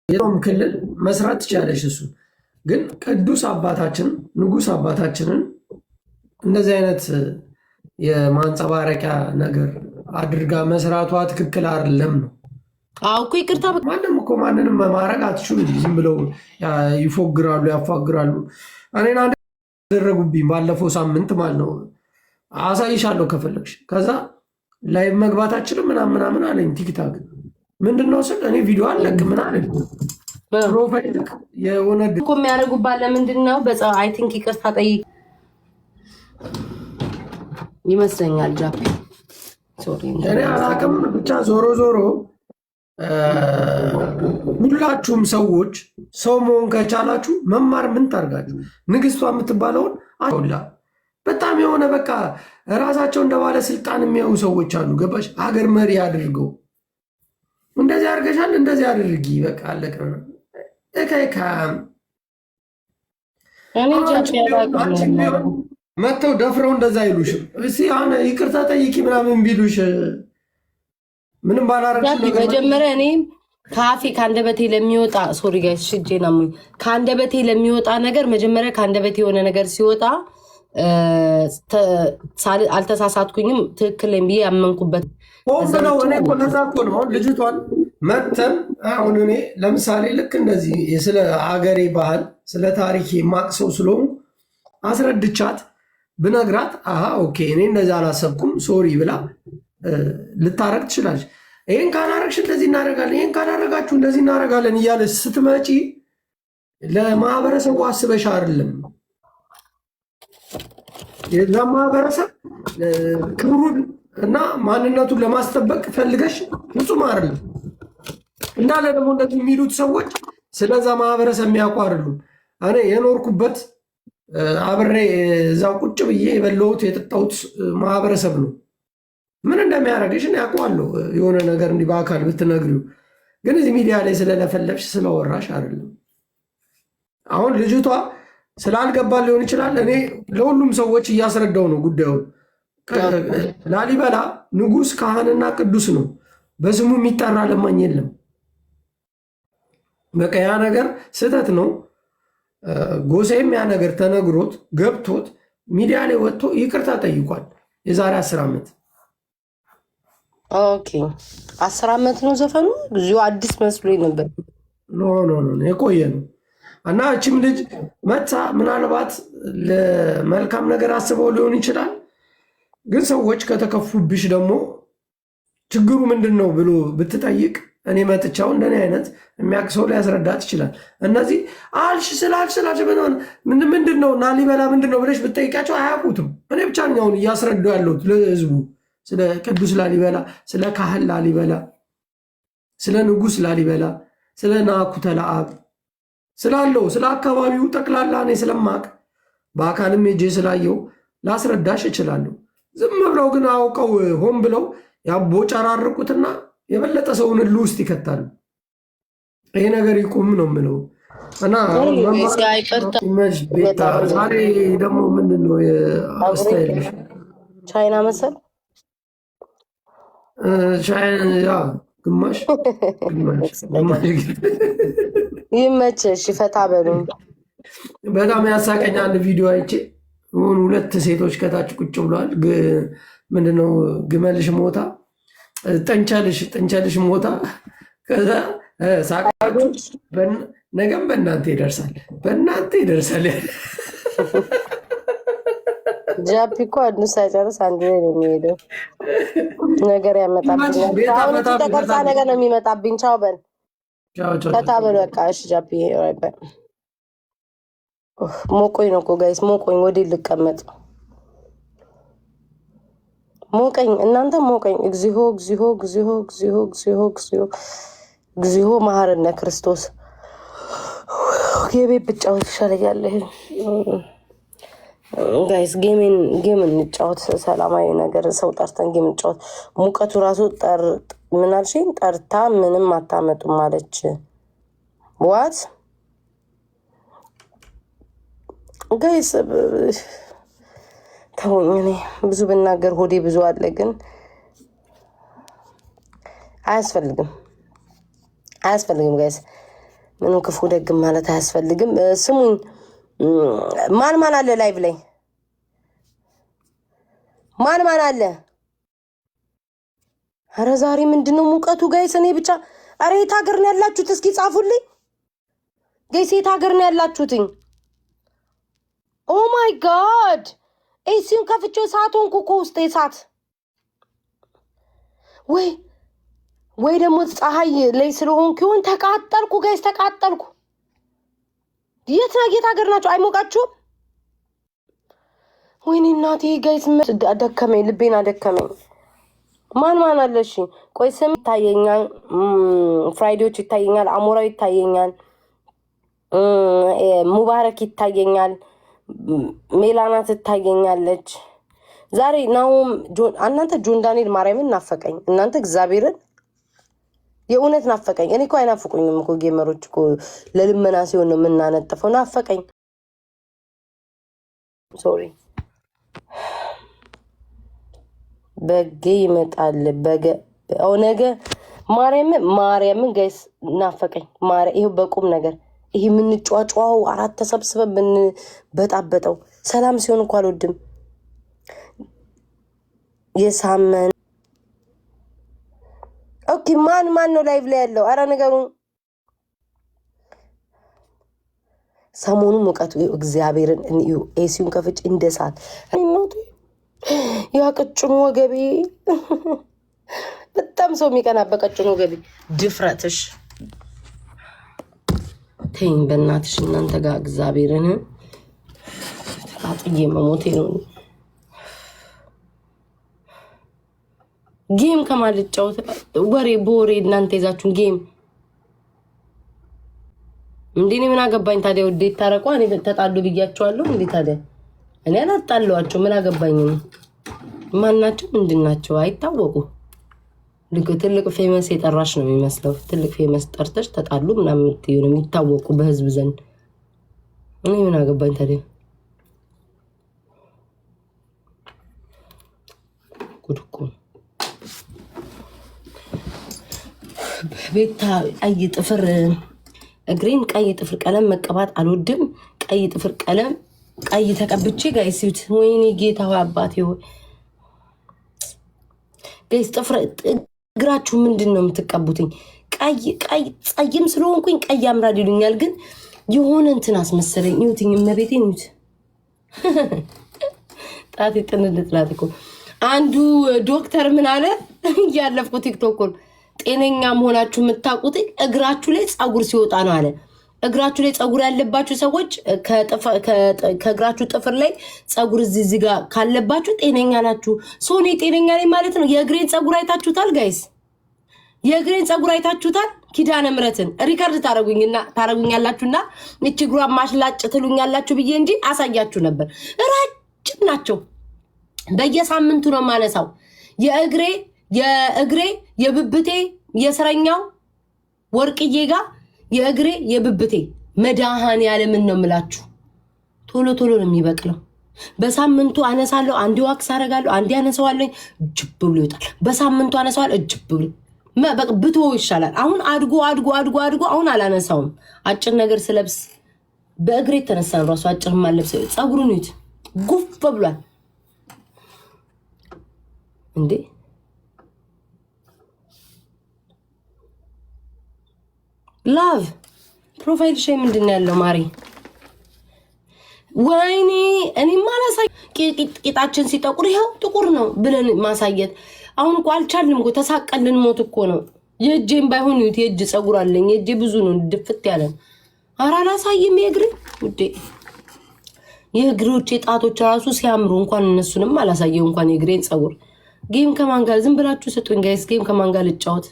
የሮም ክልል መስራት ትችላለች። እሱ ግን ቅዱስ አባታችን ንጉሥ አባታችንን እንደዚህ አይነት የማንጸባረቂያ ነገር አድርጋ መስራቷ ትክክል አይደለም ነው። እኮ ይቅርታ፣ ማንም እኮ ማንንም ማድረግ አትችሉም። ዝም ብለው ይፎግራሉ፣ ያፋግራሉ። እኔን አንድ ያደረጉብኝ ባለፈው ሳምንት ማለት ነው። አሳይሻለሁ ከፈለግሽ። ከዛ ላይቭ መግባት አችልም ምናምን አለኝ። ቲክታክ ምንድነው ስል እኔ ቪዲዮ አለቅ ምን አለ ፕሮፋይል የሆነ እኮ የሚያደርጉባት ለምንድን ነው? አይ ቲንክ ይቅርታ ጠይቅ ይመስለኛል። ጃፒ እኔ አላውቅም። ብቻ ዞሮ ዞሮ ሁላችሁም ሰዎች ሰው መሆን ከቻላችሁ መማር ምን ታርጋችሁ። ንግስቷ የምትባለውን አላ በጣም የሆነ በቃ ራሳቸው እንደ ባለስልጣን የሚያዩ ሰዎች አሉ። ገባሽ? ሀገር መሪ አድርገው እንደዚህ አድርገሻል፣ እንደዚህ አድርጊ፣ በቃ አለቀ። መጥተው ደፍረው እንደዛ አይሉሽም። እስኪ አሁን ይቅርታ ጠይቂ ምናምን ቢሉሽ ምንም ባላረግሽ መጀመሪያ እኔም ከአፌ ከአንደበቴ ለሚወጣ ሶሪ ጋይስ ሽጄና ከአንደበቴ ለሚወጣ ነገር መጀመሪያ ከአንደበቴ የሆነ ነገር ሲወጣ አልተሳሳትኩኝም፣ ትክክል ብዬ ያመንኩበት ነው። እኔ እኮ ለዛ እኮ ነው አሁን ልጅቷን መተን አሁን እኔ ለምሳሌ ልክ እንደዚህ ስለ ሀገሬ ባህል ስለ ታሪክ የማቅሰው ስለሆንኩ አስረድቻት ብነግራት ኦኬ እኔ እንደዚህ አላሰብኩም ሶሪ ብላ ልታረግ ትችላለች። ይህን ካላረግሽ እንደዚህ እናደርጋለን፣ ይህን ካላረጋችሁ እንደዚህ እናደርጋለን እያለ ስትመጪ ለማህበረሰቡ አስበሽ አይደለም። የዛ ማህበረሰብ ክብሩን እና ማንነቱን ለማስጠበቅ ፈልገሽ ፍጹም አይደለም። እንዳለ ደግሞ እንደዚህ የሚሉት ሰዎች ስለዛ ማህበረሰብ የሚያውቁ አይደሉም። እኔ የኖርኩበት አብሬ እዛው ቁጭ ብዬ የበላሁት የጠጣሁት ማህበረሰብ ነው። ምን እንደሚያደርግሽ እኔ አውቀዋለሁ። የሆነ ነገር እንዲህ በአካል ብትነግሪው፣ ግን እዚህ ሚዲያ ላይ ስለለፈለፍሽ ስለወራሽ አይደለም። አሁን ልጅቷ ስላልገባ ሊሆን ይችላል። እኔ ለሁሉም ሰዎች እያስረዳው ነው ጉዳዩን። ላሊበላ ንጉሥ ካህንና ቅዱስ ነው። በስሙ የሚጠራ ለማኝ የለም። በቃ ያ ነገር ስህተት ነው። ጎሳዬም ያ ነገር ተነግሮት ገብቶት ሚዲያ ላይ ወጥቶ ይቅርታ ጠይቋል። የዛሬ 10 ዓመት ኦኬ 10 ዓመት ነው ዘፈኑ። እዚሁ አዲስ መስሎኝ ነበር። ኖ የቆየ ነው። እና እችም ልጅ መታ ምናልባት ለመልካም ነገር አስበው ሊሆን ይችላል። ግን ሰዎች ከተከፉብሽ ደግሞ ችግሩ ምንድን ነው ብሎ ብትጠይቅ እኔ መጥቻው እንደኔ አይነት የሚያውቅ ሰው ሊያስረዳት ይችላል። እነዚህ አልሽ ስላልሽ ምንድን ነው ላሊበላ ምንድን ነው ብለሽ ብትጠይቃቸው አያውቁትም። እኔ ብቻ አሁን እያስረዳው ያለሁት ለህዝቡ ስለ ቅዱስ ላሊበላ፣ ስለ ካህን ላሊበላ፣ ስለ ንጉሥ ላሊበላ፣ ስለ ናኩተ ለአብ ስላለው ስለ አካባቢው ጠቅላላ እኔ ስለማቅ በአካልም ሄጄ ስላየው ላስረዳሽ እችላለሁ። ዝም ብለው ግን አውቀው ሆን ብለው ያቦጨራርቁትና የበለጠ ሰውን እልህ ውስጥ ይከታሉ። ይሄ ነገር ይቁም ነው የምለው። እና ቤታ ዛሬ ደግሞ ምንድን ነው ስታይልሽ? ቻይና መሰል ግማሽ ይመችሽ፣ ፈታ በሉ። በጣም ያሳቀኝ አንድ ቪዲዮ አይቼ ሆኑ 2 ሴቶች ከታች ቁጭ ብለዋል። ምንድነው ግመልሽ ሞታ ጥንቸልሽ ሞታ። ከዛ ሳቃችሁ ነገም በእናንተ ይደርሳል። ጃፒ እኮ አንዱ ሳይጨርስ አንዱ ላይ ነው የሚሄደው። ነገር ያመጣብኝ አሁን ተቀርጻ ነገር ነው የሚመጣብኝ። ቻው በል ፈታ በሉ በቃ። እሺ ጃፒ ሞቆኝ ነው እኮ ጋይስ፣ ሞቆኝ። ወዴ ልቀመጥ ሞቀኝ፣ እናንተ ሞቀኝ። እግዚኦ መሐረነ ክርስቶስ። የቤት ብጫወት ይሻለኛል ጋይስ። ጌም እንጫወት፣ ሰላማዊ ነገር ሰው ጠርተን ጌም እንጫወት። ሙቀቱ ራሱ ምን አልሽኝ? ጠርታ ምንም አታመጡም አለች። ዋት ጋይስ ተውኝ። እኔ ብዙ ብናገር ሆዴ ብዙ አለ፣ ግን አያስፈልግም ጋይስ። ምንም ክፉ ደግ ማለት አያስፈልግም። ስሙኝ ማን አለ ላይቭ ላይ ማን አለ? አረ ዛሬ ምንድነው ሙቀቱ ጋይስ? እኔ ብቻ አረ የት ሀገር ነው ያላችሁት? እስኪ ጻፉልኝ ጋይስ፣ የት ሀገር ነው ያላችሁትኝ? ኦ ማይ ጋድ ኤሲውን ከፍቼው ሰዓቱን ኮኮ ውስጥ የሰዓት ወይ ደግሞ ፀሐይ ላይ ስለሆንኩ ይሆን ተቃጠልኩ ጋይስ፣ ተቃጠልኩ። የት ሀገር ናችሁ? አይሞቃችሁም? ወይኔ እናቴ ጋይስ አደከመኝ፣ ልቤን አደከመኝ። ማን አለ? እሺ ቆይ ስም ይታየኛል፣ ፍራይዴዎች ይታየኛል፣ አሞራው ይታየኛል፣ ሙባረክ ይታየኛል፣ ሜላና ትታየኛለች። ዛሬ ናውም እናንተ ጆን ዳንኤል ማርያምን ናፈቀኝ። እናንተ እግዚአብሔርን የእውነት ናፈቀኝ። እኔ እኮ አይናፍቁኝም እኮ ጌመሮች እኮ ለልመና ሲሆን ነው የምናነጥፈው። ናፈቀኝ። ሶሪ በጌ ይመጣል ነገ ማርያምን ጋይስ ናፈቀኝ። ይሄው በቁም ነገር ይሄ የምንጫጫው አራት ተሰብስበን ብንበጣበጠው ሰላም ሲሆን እንኳን አልወድም። የሳመን ኦኬ ማን ነው ላይቭ ላይ ያለው? አረ ነገሩ ሰሞኑ ሙቀቱ እግዚአብሔርን ኤሲውን ከፍጭ እንደሳት ያ ቀጭኑ ወገቤ በጣም ሰው የሚቀናበት ቀጭኑ ወገቤ ድፍረትሽ ተይኝ በእናትሽ እናንተ ጋር እግዚአብሔርን ተቃጥዬ መሞቴ ነው። ጌም ከማልጫው ወሬ በወሬ እናንተ ይዛችሁን ጌም እንዴ ምን አገባኝ ታዲያ? ወዴ ታረቋ እኔ ተጣሉ ብያቸዋለሁ እንዴ ታዲያ? እኔ አላጣለዋቸው ምን አገባኝ? ማናቸው ምንድናቸው አይታወቁ። ትልቅ ፌመስ የጠራሽ ነው የሚመስለው። ትልቅ ፌመስ ጠርተሽ ተጣሉ ምናምን የምትዩ ነው የሚታወቁ በህዝብ ዘንድ። እኔ ምን አገባኝ ታዲያ? ጉድ እኮ ቤታ ቀይ ጥፍር እግሬን ቀይ ጥፍር ቀለም መቀባት አልወድም። ቀይ ጥፍር ቀለም ቀይ ተቀብቼ ጋይስ ይሁት ወይኔ ጌታው አባቴ ሆይ ጋይስ ጥፍር እግራችሁ ምንድን ነው የምትቀቡትኝ? ቀይ ጸይም ስለሆንኩኝ ቀይ ያምራል ይሉኛል፣ ግን የሆነ እንትን አስመሰለኝ። ይሁትኝ መቤቴን ይሁት ጣቴ ጥንልጥላት እኮ አንዱ ዶክተር ምን አለ ያለፍኩ ቲክቶክን ጤነኛ መሆናችሁ የምታውቁት እግራችሁ ላይ ጸጉር ሲወጣ ነው አለ። እግራችሁ ላይ ጸጉር ያለባችሁ ሰዎች ከእግራችሁ ጥፍር ላይ ጸጉር እዚህ ጋር ካለባችሁ ጤነኛ ናችሁ። ሶኔ ጤነኛ ነኝ ማለት ነው። የእግሬን ጸጉር አይታችሁታል ጋይስ? የእግሬን ጸጉር አይታችሁታል? ኪዳነ ምሕረትን ሪከርድ ታረጉኛላችሁና እቺ እግሯን ማሽላጭ ትሉኛላችሁ ብዬ እንጂ አሳያችሁ ነበር። ረጅም ናቸው። በየሳምንቱ ነው ማነሳው። የእግሬ የብብቴ የስረኛው ወርቅዬ ጋር የእግሬ የብብቴ መድኃኔዓለምን ነው የምላችሁ። ቶሎ ነው የሚበቅለው። በሳምንቱ አነሳለሁ። አንዴ ዋክስ አደርጋለሁ፣ አንዴ አነሳዋለሁ፣ ጅብ ብሎ ይወጣል። በሳምንቱ አነሳዋለሁ፣ ጅብ ብሎ ብቶ ይሻላል። አሁን አድጎ አሁን አላነሳውም። አጭር ነገር ስለብስ በእግሬ ተነሳን ራሱ አጭር ማለብስ ጸጉሩን ይት ጉፍ ብሏል እንዴ! ላቭ ፕሮፋይል ሼም ምንድን ያለው ማሪ? ወይኔ እኔ ማላሳይ ቂጣችን ሲጠቁር ይኸው ጥቁር ነው ብለን ማሳየት አሁን እኮ አልቻልንም እኮ ተሳቀልን ሞት እኮ ነው። የእጄም ባይሆን ይሁት የእጅ ጸጉር አለኝ። የእጄ ብዙ ነው ድፍት ያለ። ኧረ አላሳይም የእግሬ ውዴ። የእግሮቼ ጣቶች ራሱ ሲያምሩ እንኳን እነሱንም አላሳየው እንኳን የእግሬን ጸጉር። ጌም ከማን ጋር ዝም ብላችሁ ስጡኝ ጋይስ። ጌም ከማን ጋር ልጫወት?